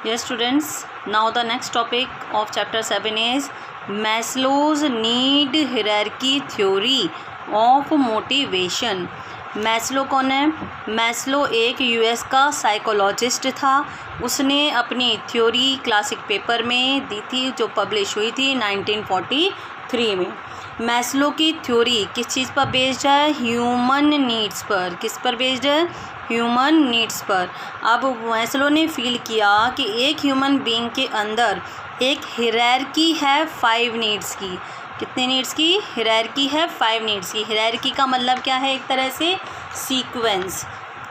Yes students, now the next topic of chapter 7 is Maslow's need hierarchy theory of motivation. Maslow कौन है? Maslow एक US का psychologist था. उसने अपनी थ्योरी क्लासिक पेपर में दी थी जो पब्लिश हुई थी 1943 में. मैस्लो की थ्योरी किस चीज़ पर बेस्ड है? ह्यूमन नीड्स पर. किस पर बेस्ड है? ह्यूमन नीड्स पर. अब मैस्लो ने फील किया कि एक ह्यूमन बीइंग के अंदर एक हायरार्की है 5 नीड्स की. कितने नीड्स की? हायरार्की है 5 नीड्स की. हायरार्की का मतलब क्या है? एक तरह से सीक्वेंस.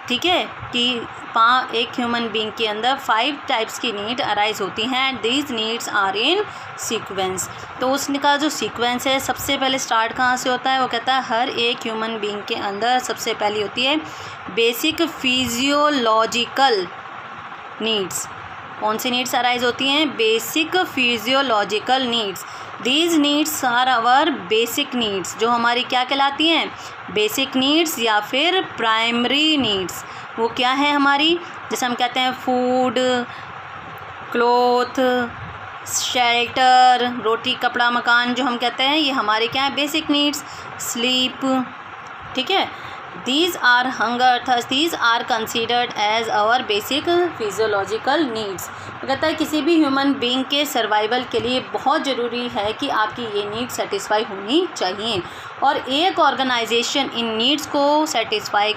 ठीक है कि एक ह्यूमन बीइंग के अंदर 5 टाइप्स की नीड अराइज होती हैं and these needs are in sequence. तो उसका जो सीक्वेंस है सबसे पहले स्टार्ट कहाँ से होता है? वो कहता है हर एक ह्यूमन बीइंग के अंदर सबसे पहली होती है बेसिक फिजियोलॉजिकल नीड्स. कौन सी नीड्स अराइज होती हैं? Basic physiological needs. These needs are our basic needs. जो हमारी क्या कहलाती हैं? बेसिक नीड्स या फिर प्राइमरी नीड्स. वो क्या है हमारी? जैसे हम कहते हैं फूड, क्लोथ, शेल्टर, रोटी कपड़ा मकान, जो हम कहते हैं ये हमारे क्या है? Basic needs. स्लीप. ठीक है. These are hunger, thirst, these are considered as our basic physiological needs. तो कहता है किसी भी ह्यूमन बीइंग के सर्वाइवल के लिए बहुत ज़रूरी है कि आपकी ये नीड सेटिस्फाई होनी चाहिए. और एक ऑर्गेनाइजेशन इन नीड्स को सेटिस्फाई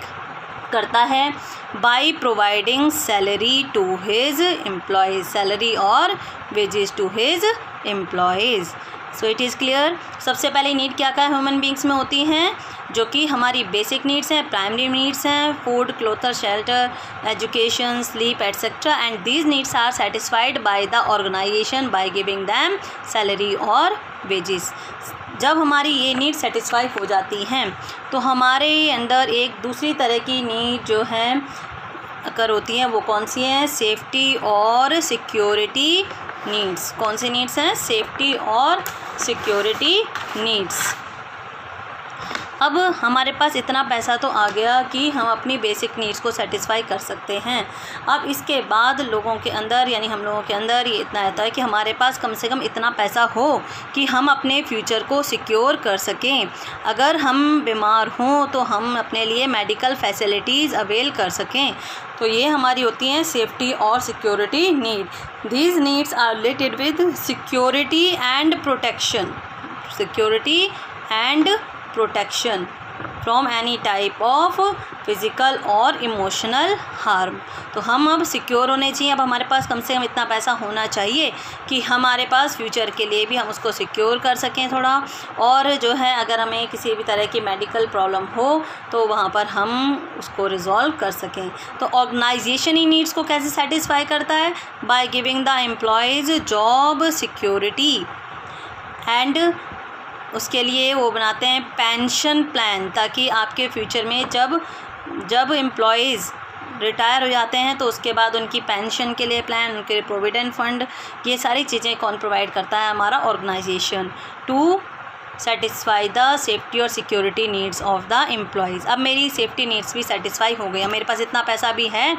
करता है by providing salary to his employees. Salary और wages to his employees. So it is clear. सबसे पहले नीड क्या क्या ह्यूमन बींग्स में होती हैं? जो कि हमारी बेसिक नीड्स हैं, प्राइमरी नीड्स हैं, food, clothes, shelter, education, sleep etcetera. And these needs are satisfied by the organisation by giving them salary और वेजेस. जब हमारी ये नीड सेटिस्फाई हो जाती हैं तो हमारे अंदर एक दूसरी तरह की नीड जो है अगर होती हैं वो कौन सी हैं? सेफ्टी और सिक्योरिटी नीड्स. कौन सी नीड्स हैं? सेफ्टी और सिक्योरिटी नीड्स. अब हमारे पास इतना पैसा तो आ गया कि हम अपनी बेसिक नीड्स को सेटिस्फाई कर सकते हैं. अब इसके बाद लोगों के अंदर यानी हम लोगों के अंदर ये इतना रहता है कि हमारे पास कम से कम इतना पैसा हो कि हम अपने फ्यूचर को सिक्योर कर सकें. अगर हम बीमार हों तो हम अपने लिए मेडिकल फैसिलिटीज़ अवेल कर सकें. तो ये हमारी होती हैं सेफ्टी और security need. These needs are related with security and protection. Security and protection from any type of physical और इमोशनल हार्म. तो हम अब सिक्योर होने चाहिए. अब हमारे पास कम से कम इतना पैसा होना चाहिए कि हमारे पास फ्यूचर के लिए भी हम उसको सिक्योर कर सकें थोड़ा. और जो है अगर हमें किसी भी तरह की मेडिकल प्रॉब्लम हो तो वहाँ पर हम उसको रिजॉल्व कर सकें. तो ऑर्गेनाइजेशन ही नीड्स को कैसे सेटिस्फाई करता है? By giving the employees job security and उसके लिए वो बनाते हैं पेंशन प्लान, ताकि आपके फ्यूचर में जब एम्प्लॉयज़ रिटायर हो जाते हैं तो उसके बाद उनकी पेंशन के लिए प्लान, उनके लिए प्रोविडेंट फंड, ये सारी चीज़ें कौन प्रोवाइड करता है? हमारा organisation. To satisfy the safety और security needs of the employees. अब मेरी सेफ्टी नीड्स भी सेटिस्फाई हो गई. मेरे पास इतना पैसा भी है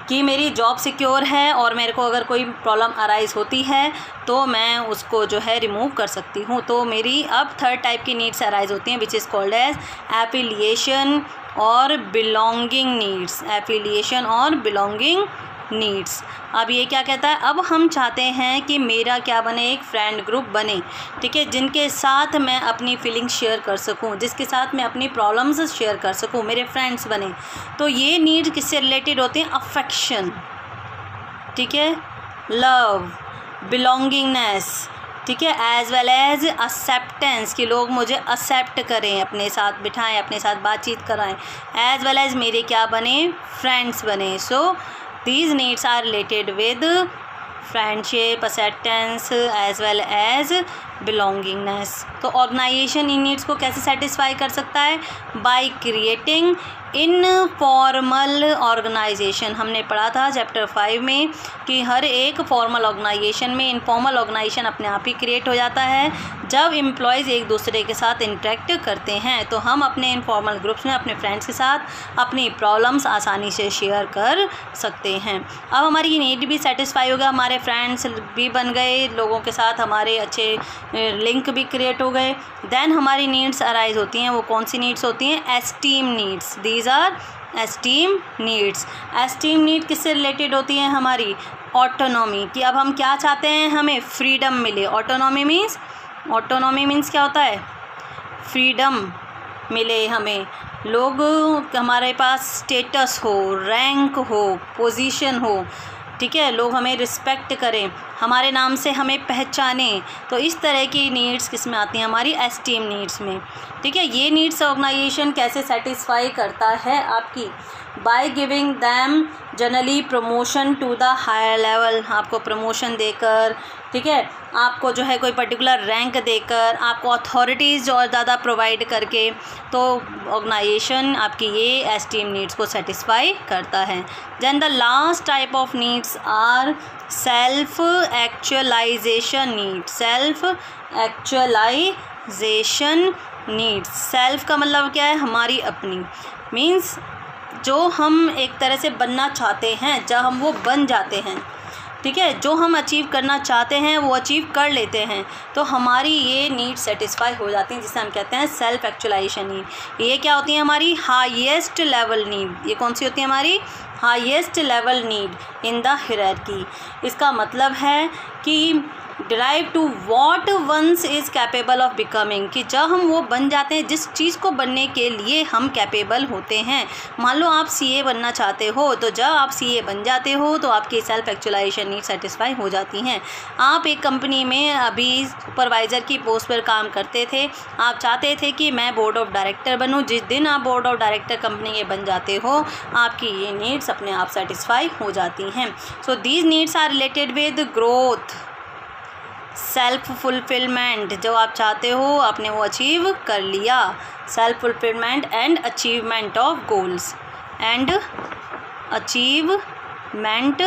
कि मेरी जॉब सिक्योर है और मेरे को अगर कोई प्रॉब्लम अराइज होती है तो मैं उसको जो है रिमूव कर सकती हूँ. तो मेरी अब 3rd टाइप की नीड्स अराइज होती हैं which is called as affiliation और बिलोंगिंग नीड्स. एफिलिएशन और बिलोंगिंग नीड्स. अब ये क्या कहता है? अब हम चाहते हैं कि मेरा क्या बने? एक फ्रेंड ग्रुप बने. ठीक है. जिनके साथ मैं अपनी फीलिंग्स शेयर कर सकूं, जिसके साथ मैं अपनी प्रॉब्लम्स शेयर कर सकूं, मेरे फ्रेंड्स बने. तो ये नीड किससे रिलेटेड होते हैं? अफेक्शन. ठीक है. Love, belongingness. ठीक है. एज वेल एज एक्सेप्टेंस, कि लोग मुझे एक्सेप्ट करें, अपने साथ बिठाएं, अपने साथ बातचीत कराएं. एज वेल एज मेरे क्या बने? फ्रेंड्स बने. सो these needs are related with friendship, acceptance as well as belongingness. तो ऑर्गेनाइजेशन इन नीड्स को कैसे सेटिस्फाई कर सकता है? By creating informal organisation. हमने पढ़ा था चैप्टर 5 में कि हर एक फॉर्मल ऑर्गेनाइजेशन में इनफॉर्मल ऑर्गेनाइजेशन अपने आप ही क्रिएट हो जाता है जब एम्प्लॉयज़ एक दूसरे के साथ इंटरेक्ट करते हैं। तो हम अपने इनफॉर्मल ग्रुप्स में अपने फ्रेंड्स के साथ अपनी प्रॉब्लम्स आसानी से शेयर कर सकते हैं। अब हमारी नीड भी सेटिस्फाई हो गया, हमारे फ्रेंड्स भी बन गए, लोगों के साथ हमारे अच्छे लिंक भी क्रिएट हो गए। देन हमारी नीड्स अराइज होती हैं। वो कौन सी नीड्स होती हैं? Esteem needs. These are esteem needs. Esteem need किससे रिलेटेड होती हैं? हमारी ऑटोनॉमी, कि अब हम क्या चाहते हैं? हमें फ्रीडम मिले। ऑटोनॉमी मीन्स क्या होता है? फ्रीडम मिले हमें, लोग हमारे पास स्टेटस हो, रैंक हो, पोजीशन हो, ठीक है, लोग हमें रिस्पेक्ट करें, हमारे नाम से हमें पहचानें। तो इस तरह की नीड्स किस में आती हैं? हमारी एस्टीम नीड्स में। ठीक है, ये नीड्स ऑर्गेनाइजेशन कैसे सेटिस्फाई करता है आपकी? By giving them generally promotion to the higher level. आपको प्रमोशन देकर, ठीक है, आपको जो है कोई पर्टिकुलर रैंक देकर, आपको अथॉरिटीज़ और ज़्यादा प्रोवाइड करके, तो ऑर्गेनाइजेशन आपकी ये एस्टीम नीड्स को सेटिस्फाई करता है। Then the last type of needs are self actualisation needs. Self actualisation needs. Self का मतलब क्या है? हमारी अपनी, मीन्स जो हम एक तरह से बनना चाहते हैं, जब हम वो बन जाते हैं, ठीक है, जो हम अचीव करना चाहते हैं वो अचीव कर लेते हैं, तो हमारी ये नीड सेटिस्फाई हो जाती हैं, जिसे हम कहते हैं सेल्फ एक्चुअलाइजेशन नीड। ये क्या होती है? हमारी हाईएस्ट लेवल नीड। ये कौन सी होती है? हमारी highest level need in the hierarchy. इसका मतलब है कि derive to what one's is capable of becoming, कि जब हम वो बन जाते हैं जिस चीज़ को बनने के लिए हम कैपेबल होते हैं। मान लो आप सीए बनना चाहते हो, तो जब आप सीए बन जाते हो तो आपकी सेल्फ एक्चुअलाइजेशन नीड सेटिस्फाई हो जाती हैं। आप एक कंपनी में अभी सुपरवाइज़र की पोस्ट पर काम करते थे, आप चाहते थे कि मैं बोर्ड ऑफ डायरेक्टर बनूँ। जिस दिन आप बोर्ड ऑफ डायरेक्टर कंपनी के बन जाते हो, आपकी ये नीड्स अपने आप सेटिस्फाई हो जाती हैं। So these needs are related with growth, self fulfilment. जो आप चाहते हो आपने वो अचीव कर लिया। Self fulfilment and achievement of goals, and achievement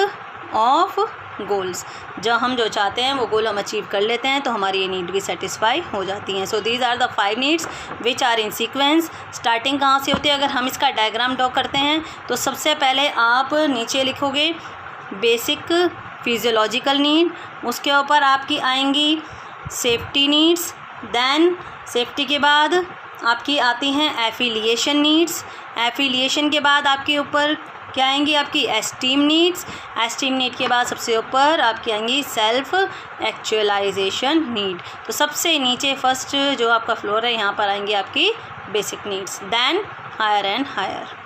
of goals. जब हम जो चाहते हैं वो गोल हम अचीव कर लेते हैं, तो हमारी ये नीड भी सेटिस्फाई हो जाती हैं। So these are the 5 needs which are in sequence. Starting कहाँ से होती है? अगर हम इसका डायग्राम ड्रॉ करते हैं तो सबसे पहले आप नीचे लिखोगे बेसिक फिजियोलॉजिकल नीड, उसके ऊपर आपकी आएंगी सेफ्टी नीड्स, देन सेफ्टी के बाद आपकी आती हैं एफिलिएशन नीड्स, एफिलिएशन के बाद आपके ऊपर क्या आएंगी? आपकी एस्टीम नीड्स, एस्टीम नीड के बाद सबसे ऊपर आपकी आएंगी सेल्फ एक्चुअलाइजेशन नीड। तो सबसे नीचे फर्स्ट जो आपका फ्लोर है, यहाँ पर आएंगी आपकी basic needs, then higher and higher.